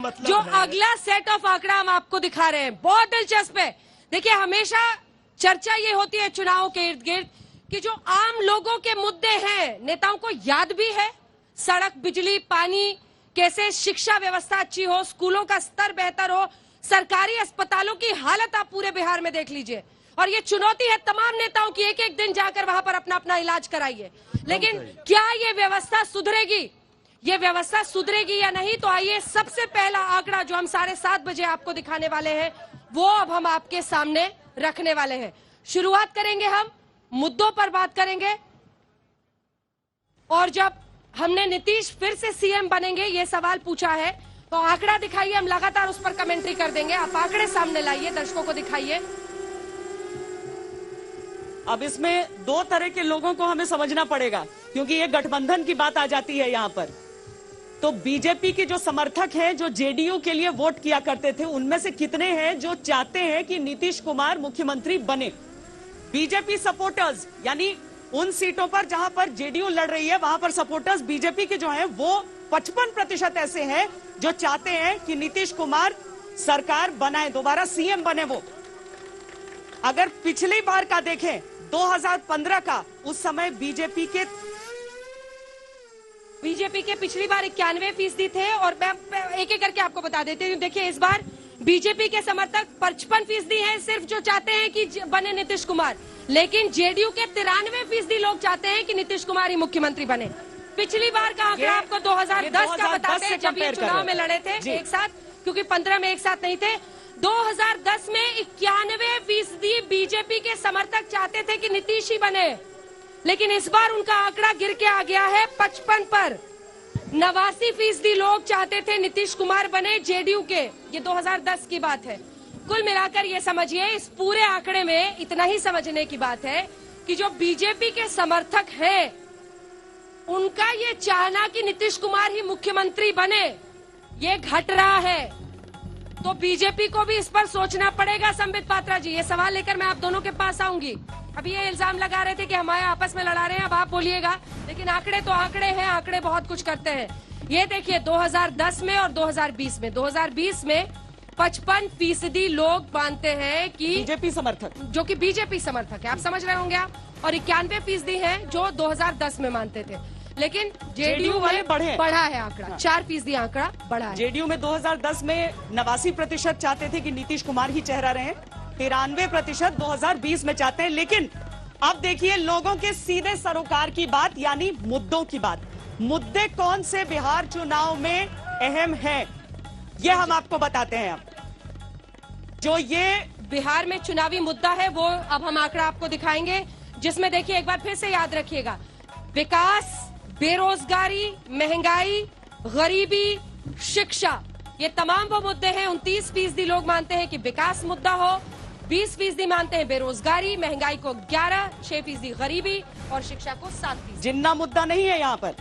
मतलब जो अगला सेट ऑफ आंकड़ा हम आपको दिखा रहे हैं बहुत दिलचस्प है। देखिए, हमेशा चर्चा ये होती है चुनाव के इर्द गिर्द कि जो आम लोगों के मुद्दे हैं नेताओं को याद भी है। सड़क, बिजली, पानी, कैसे शिक्षा व्यवस्था अच्छी हो, स्कूलों का स्तर बेहतर हो, सरकारी अस्पतालों की हालत आप पूरे बिहार में देख लीजिए। और ये चुनौती है तमाम नेताओं की, एक एक दिन जाकर वहां पर अपना अपना इलाज कराइए। लेकिन क्या ये व्यवस्था सुधरेगी? ये व्यवस्था सुधरेगी या नहीं? तो आइए, सबसे पहला आंकड़ा जो हम 7:30 बजे आपको दिखाने वाले हैं वो अब हम आपके सामने रखने वाले हैं। शुरुआत करेंगे, हम मुद्दों पर बात करेंगे। और जब हमने नीतीश फिर से सीएम बनेंगे ये सवाल पूछा है तो आंकड़ा दिखाइए, हम लगातार उस पर कमेंट्री कर देंगे। आप आंकड़े सामने लाइए, दर्शकों को दिखाइए। अब इसमें दो तरह के लोगों को हमें समझना पड़ेगा, क्योंकि ये गठबंधन की बात आ जाती है यहाँ पर। तो बीजेपी के जो समर्थक हैं, जो जेडीयू के लिए वोट किया करते थे, उनमें से कितने हैं जो चाहते हैं कि नीतीश कुमार मुख्यमंत्री बने? बीजेपी सपोर्टर्स, यानी उन सीटों पर जहां पर जेडीयू लड़ रही है वहां पर सपोर्टर्स बीजेपी के जो हैं वो 55% ऐसे हैं जो चाहते हैं कि नीतीश कुमार सरकार बनाए, दोबारा सीएम बने वो। अगर पिछली बार का देखें 2015 का, उस समय बीजेपी के पिछली बार 91% थे। और मैं एक एक करके आपको बता देती हूँ। देखिए, इस बार बीजेपी के समर्थक 55% हैं सिर्फ, जो चाहते हैं कि बने नीतीश कुमार। लेकिन जेडीयू के 93% लोग चाहते हैं कि नीतीश कुमार ही मुख्यमंत्री बने। पिछली बार का आंकड़ा आपको 2010 का बताते हैं, जब ये चुनाव में लड़े थे एक साथ, क्योंकि 15 में एक साथ नहीं थे। 2010 में 91% बीजेपी के समर्थक चाहते थे कि नीतीश ही बने। लेकिन इस बार उनका आंकड़ा गिर के आ गया है 55 पर। 89% लोग चाहते थे नीतीश कुमार बने जेडीयू के। ये 2010 की बात है। कुल मिलाकर ये समझिए, इस पूरे आंकड़े में इतना ही समझने की बात है कि जो बीजेपी के समर्थक हैं उनका ये चाहना कि नीतीश कुमार ही मुख्यमंत्री बने, ये घट रहा है। तो बीजेपी को भी इस पर सोचना पड़ेगा। संबित पात्रा जी, ये सवाल लेकर मैं आप दोनों के पास आऊंगी। अभी ये इल्जाम लगा रहे थे कि हमारे आपस में लड़ा रहे हैं, अब आप बोलिएगा। लेकिन आंकड़े तो आंकड़े हैं, आंकड़े बहुत कुछ करते हैं। ये देखिए, 2010 में और 2020 में 55% लोग मानते हैं कि बीजेपी समर्थक, जो कि बीजेपी समर्थक है, आप समझ रहे होंगे आप, और 91% हैं जो 2010 में मानते थे। लेकिन जेडीयू में बढ़ा है आंकड़ा, 4% आंकड़ा बढ़ा है। जेडीयू में 2010 में 89% चाहते थे कि नीतीश कुमार ही चेहरा रहे, 93% 2020 में चाहते हैं। लेकिन अब देखिए, लोगों के सीधे सरोकार की बात, यानी मुद्दों की बात। मुद्दे कौन से बिहार चुनाव में अहम हैं, ये हम आपको बताते हैं। अब जो ये बिहार में चुनावी मुद्दा है वो अब हम आंकड़ा आपको दिखाएंगे, जिसमें देखिए, एक बार फिर से याद रखिएगा, विकास, बेरोजगारी, महंगाई, गरीबी, शिक्षा, ये तमाम वो मुद्दे हैं। 29% लोग मानते हैं कि विकास मुद्दा हो, 20% मानते हैं बेरोजगारी, महंगाई को 11, 6% गरीबी और शिक्षा को 7%। जिन्ना मुद्दा नहीं है यहाँ पर,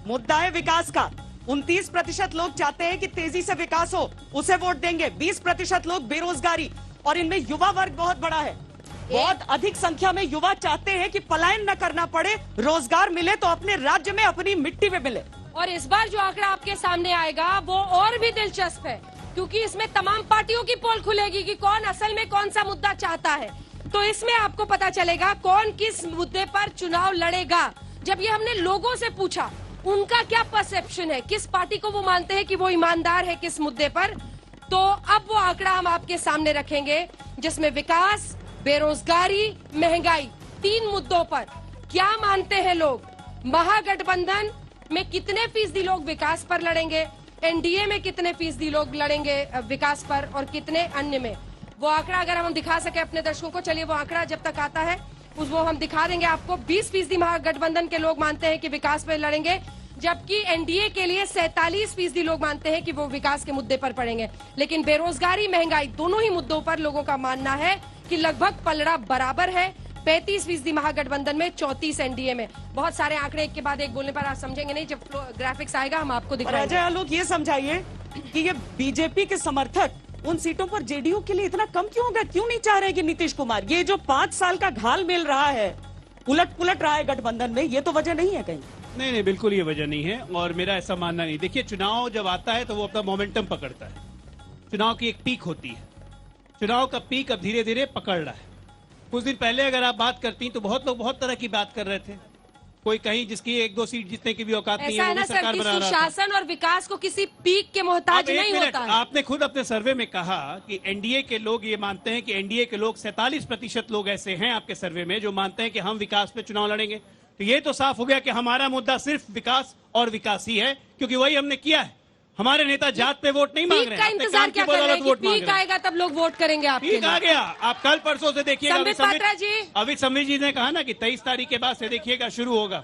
मुद्दा है विकास का। 29% लोग चाहते हैं कि तेजी से विकास हो, उसे वोट देंगे। 20% लोग बेरोजगारी, और इनमें युवा वर्ग बहुत बड़ा है। बहुत अधिक संख्या में युवा चाहते हैं कि पलायन न करना पड़े, रोजगार मिले तो अपने राज्य में, अपनी मिट्टी में मिले। और इस बार जो आंकड़ा आपके सामने आएगा वो और भी दिलचस्प है, क्योंकि इसमें तमाम पार्टियों की पोल खुलेगी कि कौन असल में कौन सा मुद्दा चाहता है। तो इसमें आपको पता चलेगा कौन किस मुद्दे पर चुनाव लड़ेगा। जब ये हमने लोगों से पूछा उनका क्या परसेप्शन है, किस पार्टी को वो मानते हैं कि वो ईमानदार है किस मुद्दे पर, तो अब वो आंकड़ा हम आपके सामने रखेंगे, जिसमें विकास, बेरोजगारी, महंगाई, 3 मुद्दों पर क्या मानते हैं लोग। महागठबंधन में कितने फीसदी लोग विकास पर लड़ेंगे, एनडीए में कितने फीसदी लोग लड़ेंगे विकास पर, और कितने अन्य में। वो आंकड़ा अगर हम दिखा सके अपने दर्शकों को, चलिए वो आंकड़ा जब तक आता है वो हम दिखा देंगे आपको। 20% महागठबंधन के लोग मानते हैं कि विकास पर लड़ेंगे, जबकि एनडीए के लिए 47% लोग मानते हैं कि वो विकास के मुद्दे पर पड़ेंगे। लेकिन बेरोजगारी, महंगाई, दोनों ही मुद्दों पर लोगों का मानना है कि लगभग पलड़ा बराबर है। 35% महागठबंधन में, 34 एनडीए में। बहुत सारे आंकड़े एक के बाद एक बोलने पर आप समझेंगे नहीं, जब ग्राफिक्स आएगा हम आपको दिखाएंगे। अजय आलोक, ये समझाइए कि ये बीजेपी के समर्थक उन सीटों पर जेडीयू के लिए इतना कम क्यों होगा, क्यों नहीं चाह रहे कि नीतीश कुमार, ये जो 5 साल का घाल मिल रहा है, उलट पुलट रहा है गठबंधन में, ये तो वजह नहीं है कहीं? नहीं नहीं, बिल्कुल ये वजह नहीं है और मेरा ऐसा मानना नहीं। देखिए, चुनाव जब आता है तो वो अपना मोमेंटम पकड़ता है। चुनाव की एक पीक होती है, चुनाव का पीक अब धीरे धीरे पकड़ रहा है। कुछ दिन पहले अगर आप बात करती तो बहुत लोग बहुत तरह की बात कर रहे थे। कोई कहीं जिसकी 1-2 सीट जीतने की भी औकात नहीं ऐसा है, है वो ना भी सर सरकार कि बना रहा था। सुशासन और विकास को किसी पीक के मोहताज अब एक नहीं मिनट, होता है। आपने खुद अपने सर्वे में कहा कि एनडीए के लोग ये मानते हैं कि एनडीए के लोग 47% लोग ऐसे हैं आपके सर्वे में जो मानते हैं कि हम विकास पे चुनाव लड़ेंगे। तो ये तो साफ हो गया कि हमारा मुद्दा सिर्फ विकास और विकास ही है, क्योंकि वही हमने किया है। हमारे नेता जात पे वोट नहीं मांग पीक रहे का हैं, अपने इंतजार काम की क्या कर रहे बदौलत हैं कि वोट मांग पीक रहे हैं। आएगा तब लोग वोट करेंगे आपके पीक लिए। आ गया। आप कल परसों से देखिएगा, संबित पात्रा जी। अभी संबित जी ने कहा ना कि 23 तारीख के बाद से देखिएगा शुरू होगा।